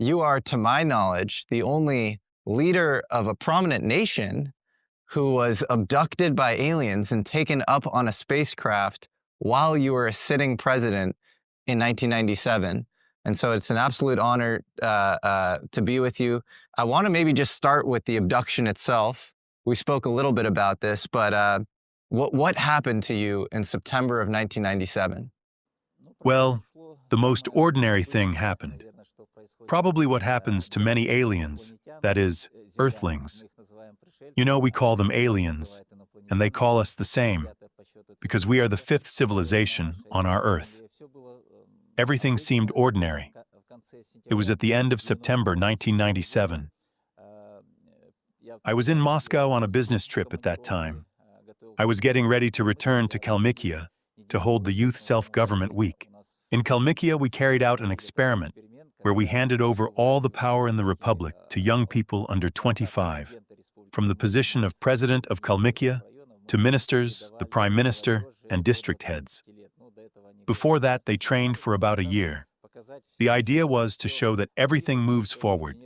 you are, to my knowledge, the only leader of a prominent nation who was abducted by aliens and taken up on a spacecraft while you were a sitting president in 1997. And so it's an absolute honor to be with you. I want to maybe just start with the abduction itself. We spoke a little bit about this, but what happened to you in September of 1997? Well, the most ordinary thing happened. Probably what happens to many aliens, that is, Earthlings. You know, we call them aliens, and they call us the same, because we are the fifth civilization on our Earth. Everything seemed ordinary. It was at the end of September 1997. I was in Moscow on a business trip at that time. I was getting ready to return to Kalmykia to hold the Youth Self-Government Week. In Kalmykia, we carried out an experiment where we handed over all the power in the Republic to young people under 25, from the position of President of Kalmykia to ministers, the Prime Minister, and district heads. Before that, they trained for about a year. The idea was to show that everything moves forward,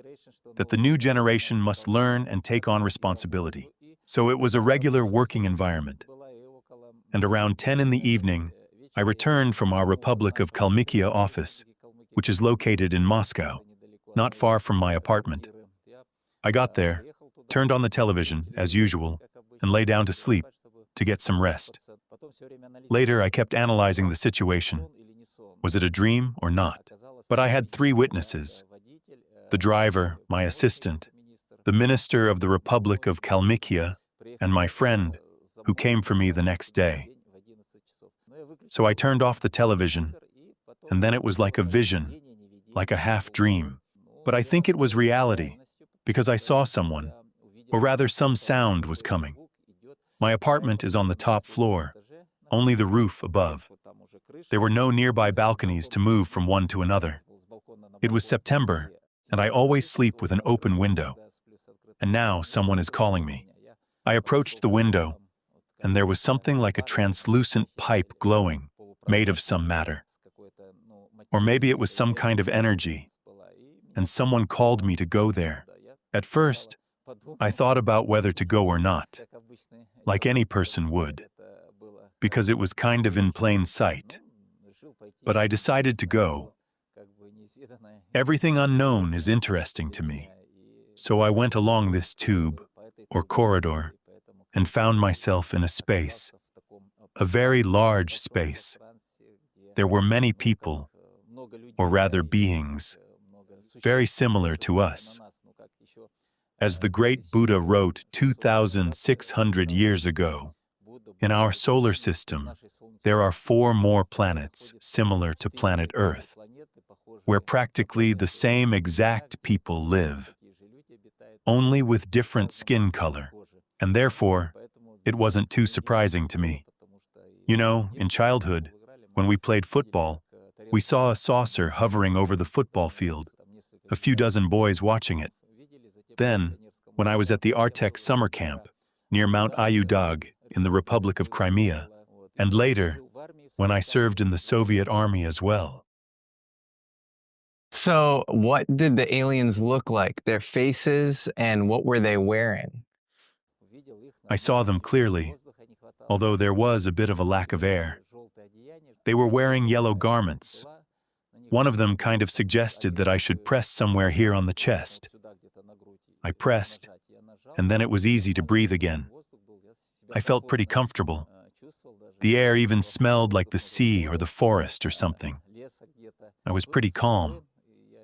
that the new generation must learn and take on responsibility. So it was a regular working environment. And around 10 in the evening, I returned from our Republic of Kalmykia office, which is located in Moscow, not far from my apartment. I got there, turned on the television, as usual, and lay down to sleep to get some rest. Later, I kept analyzing the situation. Was it a dream or not? But I had three witnesses: the driver, my assistant, the minister of the Republic of Kalmykia, and my friend, who came for me the next day. So I turned off the television, and then it was like a vision, like a half-dream. But I think it was reality, because I saw someone, or rather some sound was coming. My apartment is on the top floor, only the roof above. There were no nearby balconies to move from one to another. It was September, and I always sleep with an open window. And now someone is calling me. I approached the window, and there was something like a translucent pipe glowing, made of some matter. Or maybe it was some kind of energy, and someone called me to go there. At first, I thought about whether to go or not, like any person would, because it was kind of in plain sight. But I decided to go. Everything unknown is interesting to me. So I went along this tube, or corridor, and found myself in a space, a very large space. There were many people, or rather beings, very similar to us. As the great Buddha wrote 2,600 years ago, in our solar system, there are 4 more planets similar to planet Earth, where practically the same exact people live, only with different skin color, and therefore, it wasn't too surprising to me. You know, in childhood, when we played football, we saw a saucer hovering over the football field, a few dozen boys watching it. Then, when I was at the Artek summer camp near Mount Ayudag in the Republic of Crimea, and later, when I served in the Soviet Army as well. So what did the aliens look like? Their faces, and what were they wearing? I saw them clearly, although there was a bit of a lack of air. They were wearing yellow garments. One of them kind of suggested that I should press somewhere here on the chest. I pressed, and then it was easy to breathe again. I felt pretty comfortable. The air even smelled like the sea or the forest or something. I was pretty calm.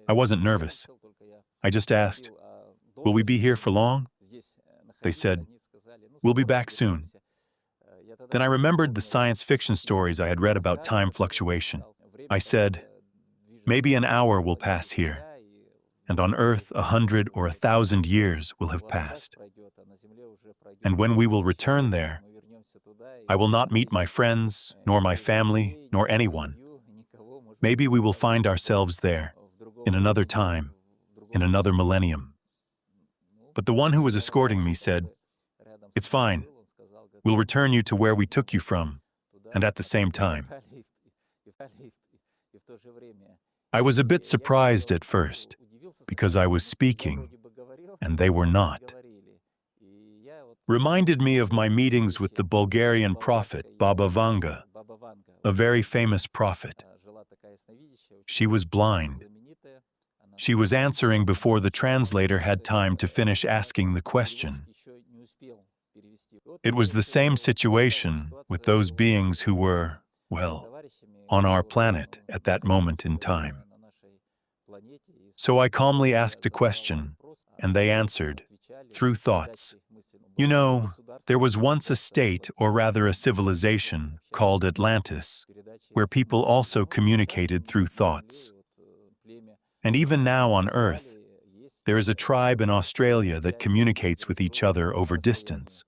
I wasn't nervous. I just asked, "Will we be here for long?" They said, "We'll be back soon." Then I remembered the science fiction stories I had read about time fluctuation. I said, "Maybe an hour will pass here, and on Earth 100 or 1,000 years will have passed. And when we will return there, I will not meet my friends, nor my family, nor anyone. Maybe we will find ourselves there, in another time, in another millennium." But the one who was escorting me said, "It's fine. We'll return you to where we took you from, and at the same time." I was a bit surprised at first, because I was speaking and they were not. Reminded me of my meetings with the Bulgarian prophet Baba Vanga, a very famous prophet. She was blind. She was answering before the translator had time to finish asking the question. It was the same situation with those beings who were, well, on our planet at that moment in time. So I calmly asked a question, and they answered, through thoughts. You know, there was once a state, or rather a civilization, called Atlantis, where people also communicated through thoughts. And even now on Earth, there is a tribe in Australia that communicates with each other over distance.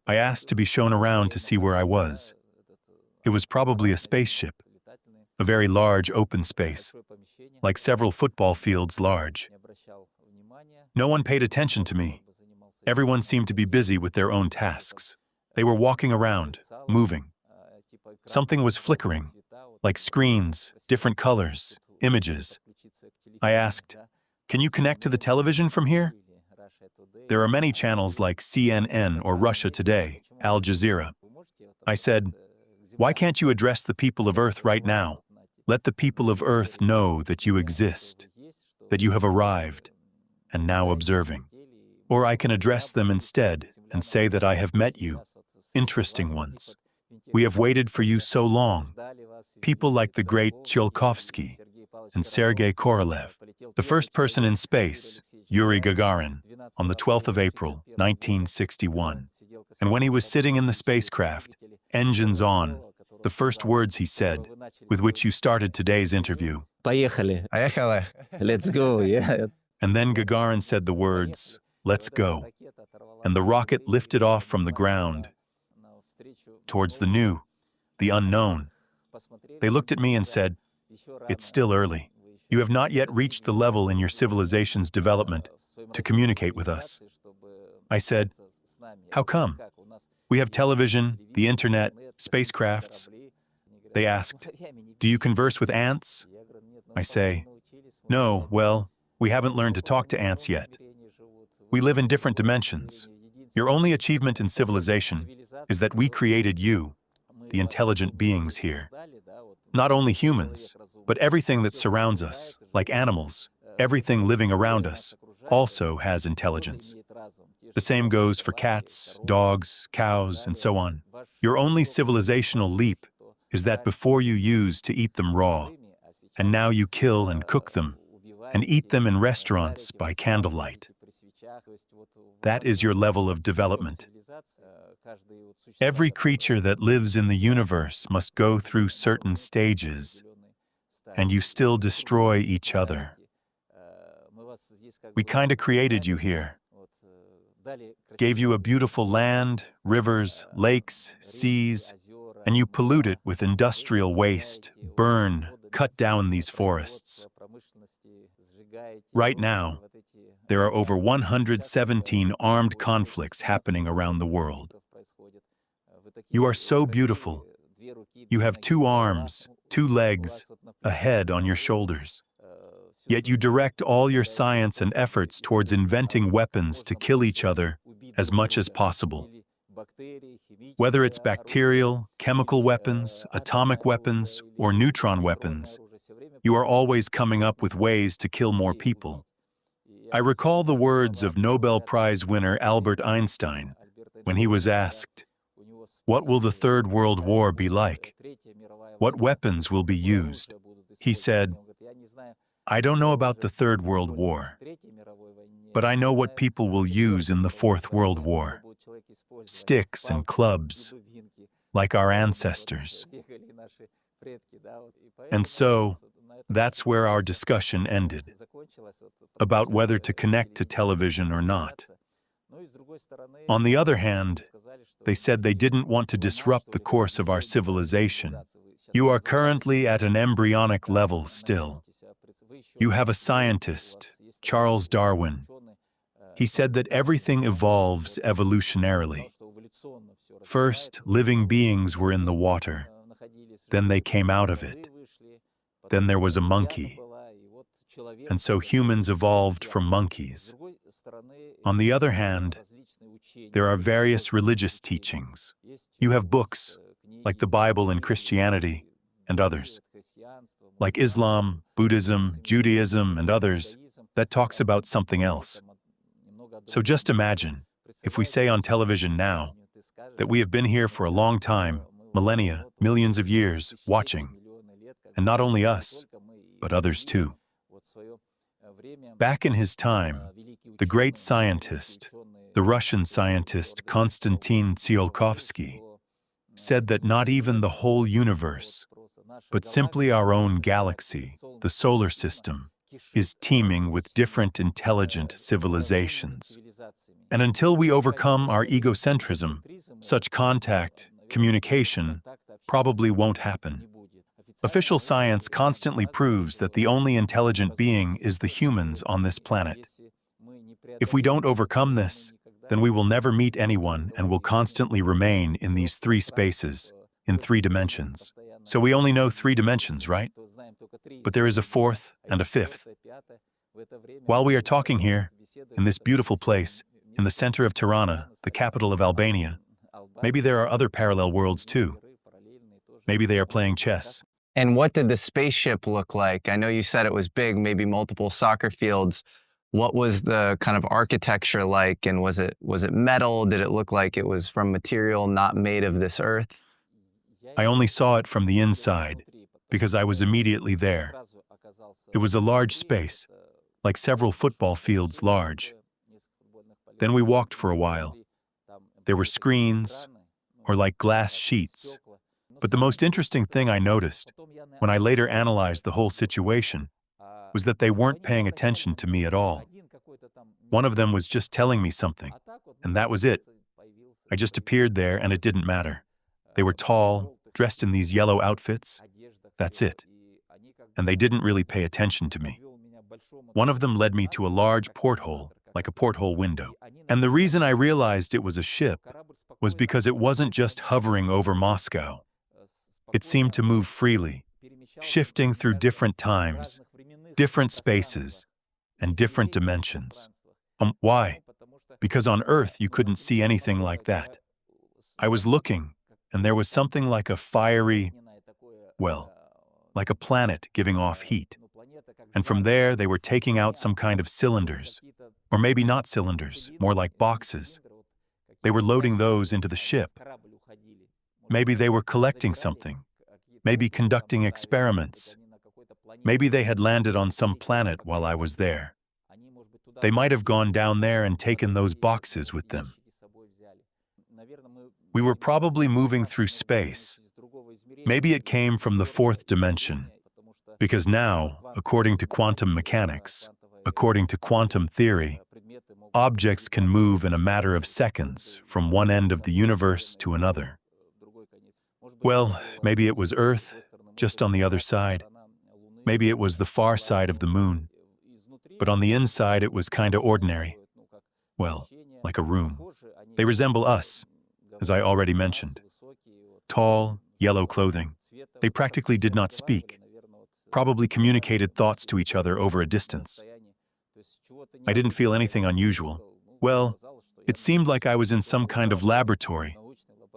I asked to be shown around to see where I was. It was probably a spaceship, a very large open space, like several football fields large. No one paid attention to me. Everyone seemed to be busy with their own tasks. They were walking around, moving. Something was flickering, like screens, different colors, images. I asked, "Can you connect to the television from here?" There are many channels like CNN or Russia Today, Al Jazeera. I said, "Why can't you address the people of Earth right now? Let the people of Earth know that you exist, that you have arrived, and now observing. Or I can address them instead and say that I have met you, interesting ones. We have waited for you so long. People like the great Tsiolkovsky and Sergei Korolev, the first person in space, Yuri Gagarin, on the 12th of April, 1961. And when he was sitting in the spacecraft, engines on, the first words he said, with which you started today's interview. Поехали. Поехали. Let's go, yeah. And then Gagarin said the words, "Let's go." And the rocket lifted off from the ground towards the new, the unknown. They looked at me and said, "It's still early. You have not yet reached the level in your civilization's development to communicate with us." I said, "How come? We have television, the internet, spacecrafts." They asked, "Do you converse with ants?" I say, "No, well, we haven't learned to talk to ants yet. We live in different dimensions. Your only achievement in civilization is that we created you, the intelligent beings here. Not only humans, but everything that surrounds us, like animals, everything living around us, also has intelligence. The same goes for cats, dogs, cows, and so on. Your only civilizational leap is that before you used to eat them raw, and now you kill and cook them, and eat them in restaurants by candlelight. That is your level of development. Every creature that lives in the universe must go through certain stages, and you still destroy each other. We kinda created you here. Gave you a beautiful land, rivers, lakes, seas, and you pollute it with industrial waste, burn, cut down these forests. Right now, there are over 117 armed conflicts happening around the world. You are so beautiful. You have 2 arms, 2 legs, a head on your shoulders. Yet you direct all your science and efforts towards inventing weapons to kill each other as much as possible. Whether it's bacterial, chemical weapons, atomic weapons, or neutron weapons, you are always coming up with ways to kill more people. I recall the words of Nobel Prize winner Albert Einstein when he was asked, "What will the Third World War be like? What weapons will be used?" He said, "I don't know about the Third World War, but I know what people will use in the Fourth World War. Sticks and clubs, like our ancestors." And so, that's where our discussion ended, about whether to connect to television or not. On the other hand, they said they didn't want to disrupt the course of our civilization. You are currently at an embryonic level still. You have a scientist, Charles Darwin. He said that everything evolves evolutionarily. First, living beings were in the water. Then they came out of it. Then there was a monkey. and so humans evolved from monkeys. On the other hand, there are various religious teachings. You have books, like the Bible in Christianity, and others, like Islam, Buddhism, Judaism, and others, that talks about something else. So just imagine, if we say on television now, that we have been here for a long time, millennia, millions of years, watching, and not only us, but others too. Back in his time, the great scientist, the Russian scientist Konstantin Tsiolkovsky, said that not even the whole universe, but simply our own galaxy, the solar system, is teeming with different intelligent civilizations. And until we overcome our egocentrism, such contact, communication, probably won't happen. Official science constantly proves that the only intelligent being is the humans on this planet. If we don't overcome this, then we will never meet anyone and will constantly remain in these three spaces, in three dimensions. So we only know three dimensions, right? But there is a fourth and a fifth. While we are talking here, in this beautiful place, in the center of Tirana, the capital of Albania, maybe there are other parallel worlds too. Maybe they are playing chess. And what did the spaceship look like? I know you said it was big, maybe multiple soccer fields. What was the kind of architecture like? And was it metal? Did it look like it was from material not made of this earth? I only saw it from the inside, because I was immediately there. It was a large space, like several football fields large. Then we walked for a while. There were screens, or like glass sheets. But the most interesting thing I noticed, when I later analyzed the whole situation, was that they weren't paying attention to me at all. One of them was just telling me something, and that was it. I just appeared there and it didn't matter. They were tall, dressed in these yellow outfits. That's it. And they didn't really pay attention to me. One of them led me to a large porthole, like a porthole window. And the reason I realized it was a ship was because it wasn't just hovering over Moscow. It seemed to move freely, shifting through different times, different spaces, and different dimensions. Why? Because on Earth you couldn't see anything like that. I was looking, and there was something like a fiery, well, like a planet giving off heat. And from there they were taking out some kind of cylinders, or maybe not cylinders, more like boxes. They were loading those into the ship. Maybe they were collecting something, maybe conducting experiments. Maybe they had landed on some planet while I was there. They might have gone down there and taken those boxes with them. We were probably moving through space. Maybe it came from the fourth dimension, because now, according to quantum mechanics, according to quantum theory, objects can move in a matter of seconds from one end of the universe to another. Well, maybe it was Earth, just on the other side. Maybe it was the far side of the moon. But on the inside, it was kinda ordinary. Well, like a room. They resemble us, as I already mentioned. Tall, yellow clothing. They practically did not speak, probably communicated thoughts to each other over a distance. I didn't feel anything unusual. Well, it seemed like I was in some kind of laboratory,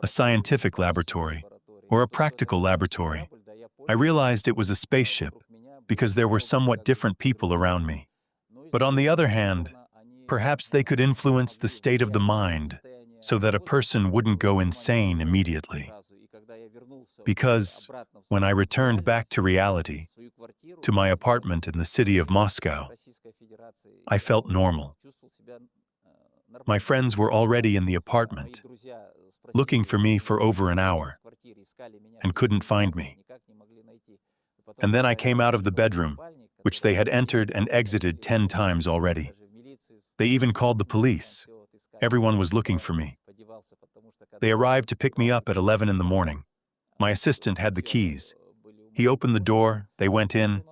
a scientific laboratory, or a practical laboratory. I realized it was a spaceship, because there were somewhat different people around me. But on the other hand, perhaps they could influence the state of the mind so that a person wouldn't go insane immediately. Because when I returned back to reality, to my apartment in the city of Moscow, I felt normal. My friends were already in the apartment, looking for me for over an hour, and couldn't find me. And then I came out of the bedroom, which they had entered and exited 10 times already. They even called the police. Everyone was looking for me. They arrived to pick me up at 11 in the morning. My assistant had the keys. He opened the door, they went in,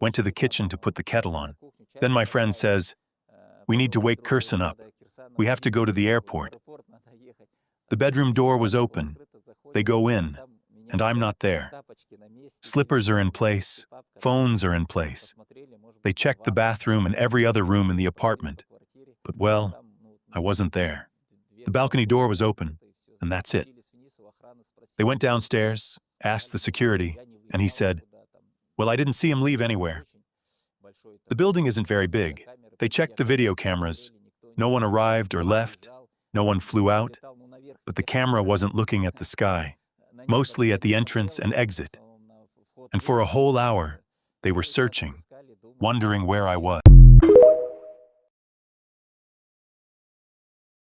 went to the kitchen to put the kettle on. Then my friend says, "We need to wake Kirsan up. We have to go to the airport." The bedroom door was open. They go in, and I'm not there. Slippers are in place, phones are in place. They checked the bathroom and every other room in the apartment. But, well, I wasn't there. The balcony door was open, and that's it. They went downstairs, asked the security, and he said, "Well, I didn't see him leave anywhere." The building isn't very big. They checked the video cameras. No one arrived or left. No one flew out. But the camera wasn't looking at the sky, mostly at the entrance and exit. And for a whole hour, they were searching, wondering where I was.